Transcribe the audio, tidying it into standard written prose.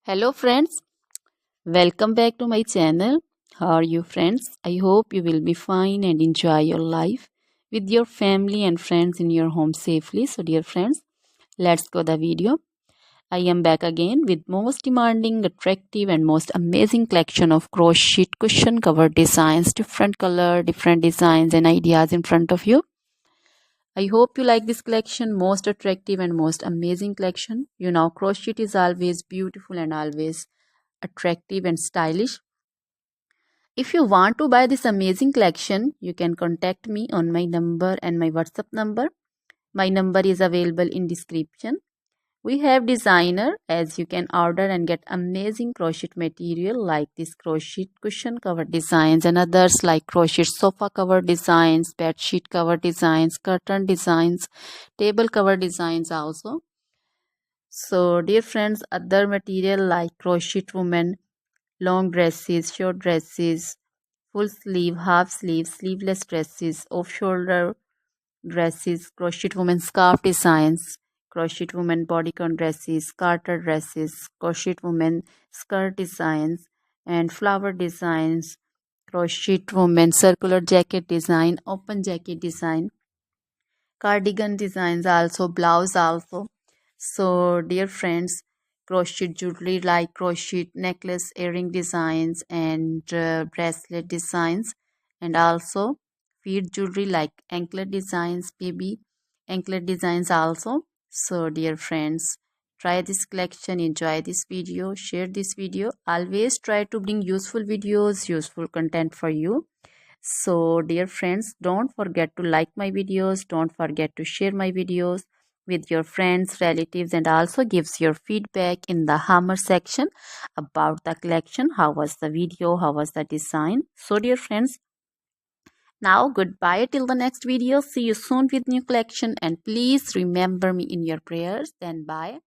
Hello friends, welcome back to my channel. How are you friends? I hope you will be fine and enjoy your life with your family and friends in your home safely. So dear friends, let's go the video. I am back again with most demanding, attractive and most amazing collection of crochet cushion cover designs, different color, different designs and ideas in front of you. I hope you like this collection, most attractive and most amazing collection. You know, crochet is always beautiful and always attractive and stylish. If you want to buy this amazing collection, you can contact me on my number and my WhatsApp number. My number is available in description. We have designer as you can order and get amazing crochet material like this crochet cushion cover designs and others like crochet sofa cover designs, bed sheet cover designs, curtain designs, table cover designs also. So dear friends, other material like crochet women, long dresses, short dresses, full sleeve, half sleeve, sleeveless dresses, off shoulder dresses, crochet women scarf designs, crochet women bodycon dresses, garter dresses, crochet women skirt designs, and flower designs, crochet women circular jacket design, open jacket design, cardigan designs also, blouse also. So dear friends, crochet jewelry like crochet necklace, earring designs and bracelet designs, and also feet jewelry like anklet designs, baby anklet designs also. So dear friends, try this collection, enjoy this video, share this video. Always try to bring useful videos, useful content for you. So dear friends, don't forget to like my videos, don't forget to share my videos with your friends, relatives, and also gives your feedback in the hammer section about the collection. How was the video? How was the design? So dear friends, now goodbye till the next video. See you soon with new collection and please remember me in your prayers. Then bye.